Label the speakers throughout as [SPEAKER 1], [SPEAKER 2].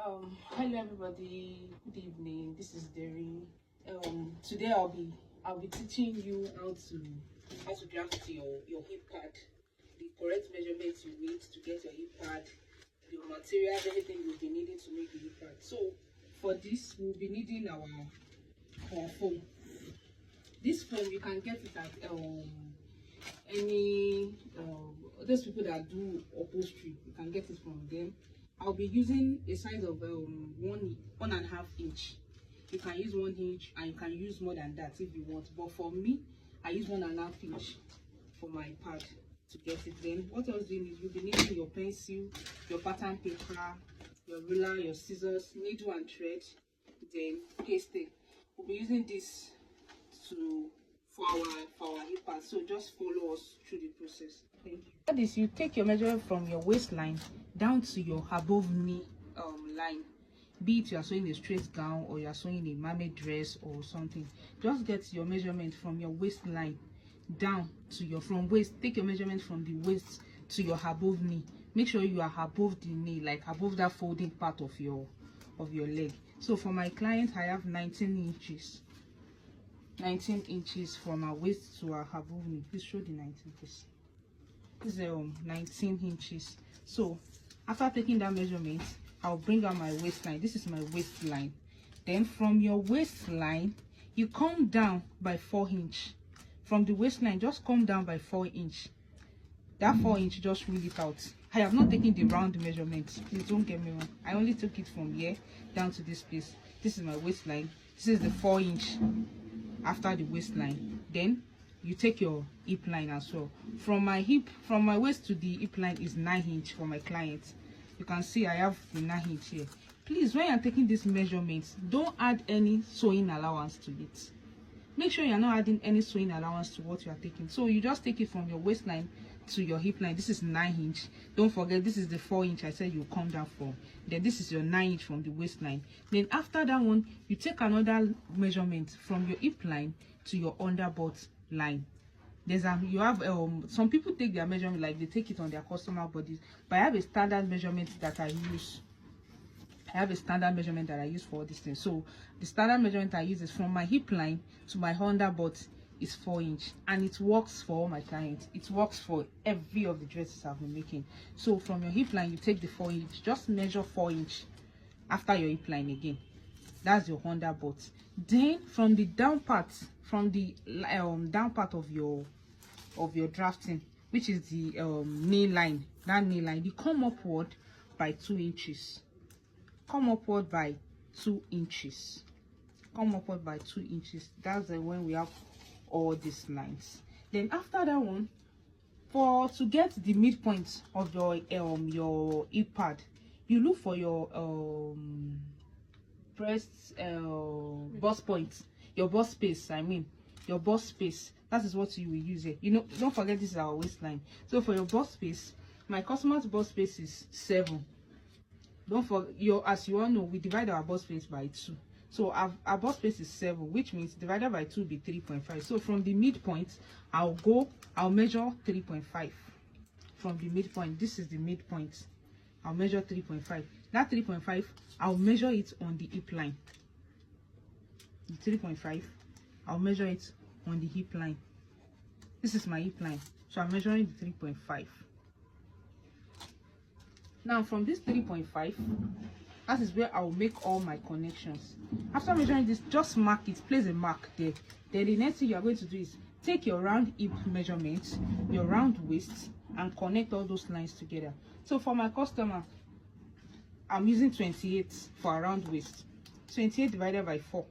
[SPEAKER 1] Hello everybody, good evening. This is Derry. Today I'll be teaching you how to draft your hip pad, the correct measurements you need to get your hip pad, your materials, everything you'll be needing to make the hip pad. So for this, we'll be needing our foam. This foam you can get it at any those people that do upholstery, you can get it from them. I'll be using a size of 1.5 inch. You can use 1 inch and you can use more than that if you want, but for me I use 1.5 inch for my pad to get it. Then what else do you need? You'll be needing your pencil, your pattern paper, your ruler, your scissors, needle and thread, then pasting. We'll be using this for our hip pad, so just follow us through the process. Thank you. That is, you take your measurement from your waistline down to your above knee line. Be it you are sewing a straight gown or you are sewing a mermaid dress or something, just get your measurement from your waistline down to your from waist. Take your measurement from the waist to your above knee. Make sure you are above the knee, like above that folding part of your leg. So for my client, I have 19 inches. 19 inches from our waist to our above knee. Please show the 19 inches. This is 19 inches. So after taking that measurement, I'll bring out my waistline. This is my waistline. Then from your waistline, you come down by 4 inch. From the waistline, just come down by 4 inch. That 4 inch, just rule it out. I have not taken the round measurement. Please don't get me wrong. I only took it from here down to this place. This is my waistline. This is the 4 inch after the waistline. Then you take your hip line as well. From my waist to the hip line is 9 inch for my client. You can see I have the 9 inch here. Please, when you're taking these measurements, don't add any sewing allowance to it. Make sure you're not adding any sewing allowance to what you are taking. So you just take it from your waistline to your hip line. This is 9 inch. Don't forget, this is the 4 inch I said you come down from. Then this is your 9 inch from the waistline. Then after that one, you take another measurement from your hip line to your underbutt line. There's you have some people take their measurement like they take it on their customer bodies, but I have a standard measurement that I use. For all these things. So the standard measurement I use is from my hip line to my underbutt is 4 inch, and it works for all my clients. It works for every of the dresses I've been making. So from your hip line, you take the 4 inch, just measure 4 inch after your hip line again. That's your underbutt. Then from the down part, down part of your drafting, which is the knee line, that knee line, you come upward by 2 inches. Come upward by 2 inches. Come upward by 2 inches. That's when we have all these lines. Then after that one, to get the midpoint of your hip pad, you look for your breast bust point, your bust space. Your bust space. That is what you will use here. You know, don't forget this is our waistline. So for your bust space, my customer's bust space is 7. Don't forget, as you all know, we divide our bust space by 2. So our bust space is 7, which means divided by 2 will be 3.5. So from the midpoint, I'll measure 3.5. From the midpoint, this is the midpoint. I'll measure 3.5. That 3.5, I'll measure it on the hip line. The 3.5, I'll measure it on the hip line. This is my hip line, so I'm measuring the 3.5. Now from this 3.5, that is where I will make all my connections. After measuring this, just mark it, place a mark there. Then the next thing you are going to do is take your round hip measurement, your round waist, and connect all those lines together. So for my customer, I'm using 28 for a round waist. 28 divided by 4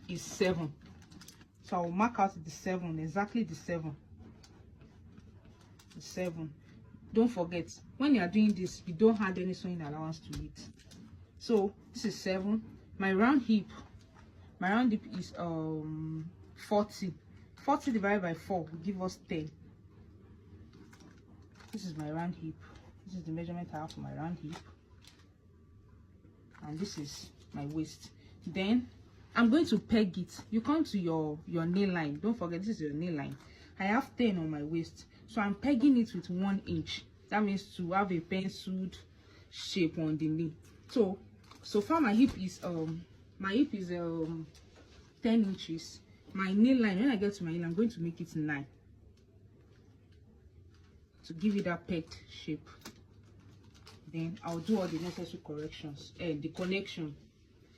[SPEAKER 1] is 7. So I will mark out the 7, exactly the 7. The 7. Don't forget, when you are doing this, you don't add any sewing allowance to it. So this is 7. My round hip is 40. 40 divided by 4 will give us 10. This is my round hip. This is the measurement I have for my round hip, and this is my waist. Then I'm going to peg it. You come to your nail line. Don't forget, this is your nail line. I have 10 on my waist, so I'm pegging it with 1 inch. That means to have a penciled shape on the knee. So far my hip is 10 inches. My nail line, when I get to my nail, I'm going to make it 9 to give it that pegged shape. Then I'll do all the necessary corrections and the connection.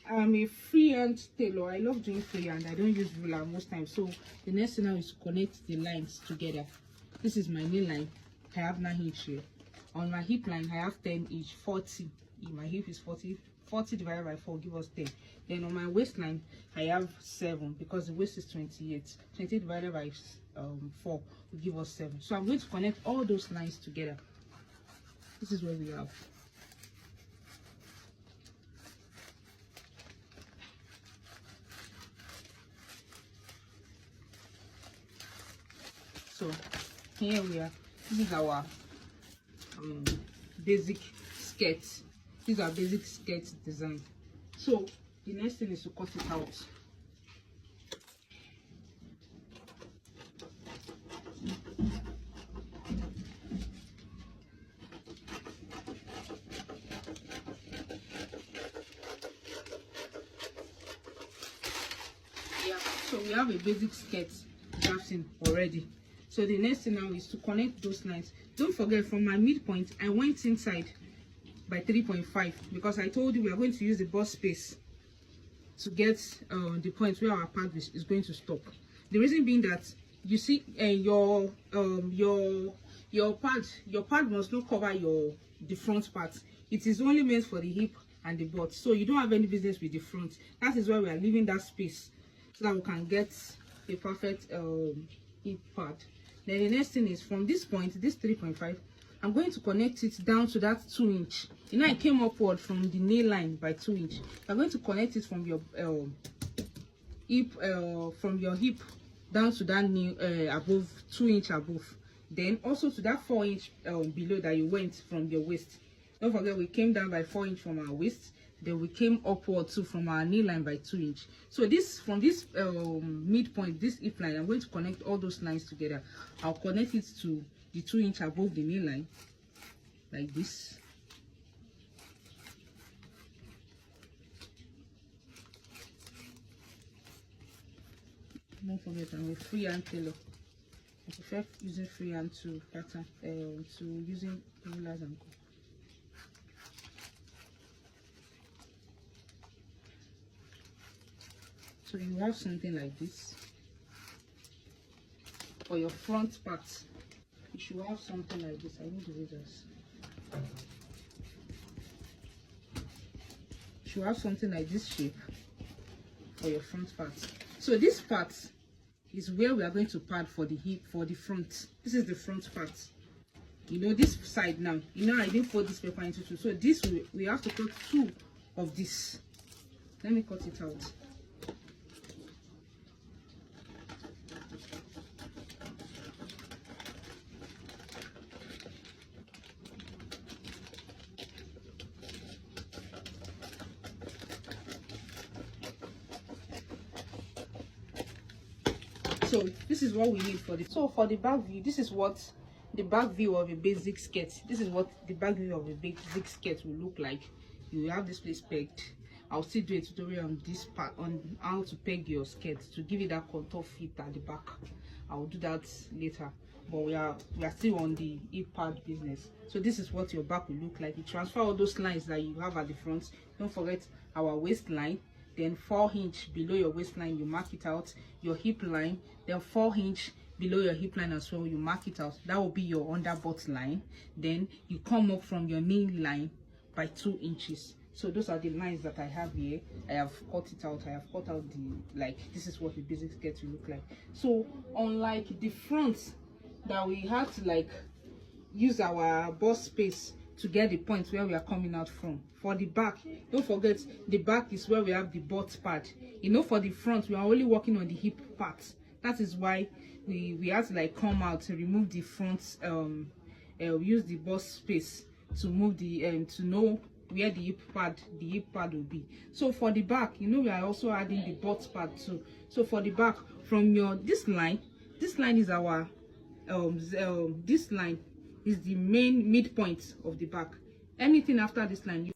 [SPEAKER 1] I'm a freehand tailor. I love doing freehand. I don't use ruler most times. So the next thing now is to connect the lines together. This is my nail line. I have 9 inch here. On my hip line, I have 10 inch, 40. My hip is 40. 40 divided by 4 give us 10. Then on my waistline, I have 7 because the waist is 28. 28 divided by 4 will give us 7. So I'm going to connect all those lines together. This is what we have. So here we are. This is our basic skirt. These are basic skirt design. So the next thing is to cut it out. Yeah, so we have a basic skirt drafting already. So the next thing now is to connect those lines. Don't forget, from my midpoint I went inside by 3.5 because I told you we are going to use the bust space to get the point where our pad is going to stop. The reason being that you see your pad must not cover the front part. It is only meant for the hip and the butt, so you don't have any business with the front. That is why we are leaving that space so that we can get a perfect hip pad. Then the next thing is, from this point, this 3.5, I'm going to connect it down to that 2 inch. You know, I came upward from the nail line by 2 inch. I'm going to connect it from your hip down to that nail above 2 inch above. Then also to that 4 inch below that you went from your waist. Don't forget, we came down by 4 inch from our waist. Then we came upward too from our knee line by 2 inch. So this, from this midpoint, this hip line, I'm going to connect all those lines together. I'll connect it to the 2 inch above the knee line, like this. Don't forget, I'm a freehand tailor. I prefer using freehand to pattern, to using rulers and go. So you have something like this for your front part. You should have something like this. I need the razors. You should have something like this shape for your front part. So this part is where we are going to pad for the hip, for the front. This is the front part. You know, this side now, you know, I didn't fold this paper into 2. So this we have to cut 2 of this. Let me cut it out. So this is what we need for this. So for the back view, this is what the back view of a basic skirt. This is what the back view of a basic skirt will look like. You have this place pegged. I'll still do a tutorial on this part, on how to peg your skirt to give it that contour fit at the back. I'll do that later. But we are still on the hip pad business. So this is what your back will look like. You transfer all those lines that you have at the front. Don't forget our waistline. Then 4 inch below your waistline, you mark it out. Your hip line, then 4 inch below your hip line as well, you mark it out. That will be your under butt line. Then you come up from your knee line by 2 inches. So those are the lines that I have here. I have cut it out. I have cut out the, like, this is what the basic skirt will look like. So unlike the front that we had to like use our bust space to get the point where we are coming out from, for the back, don't forget, the back is where we have the butt pad. You know, for the front, we are only working on the hip part. That is why we have to like come out to remove the front, use the bust space to move the to know where the hip pad will be. So for the back, you know, we are also adding the butt pad too. So for the back, from your this line is our this line is the main midpoint of the back. Anything after this line,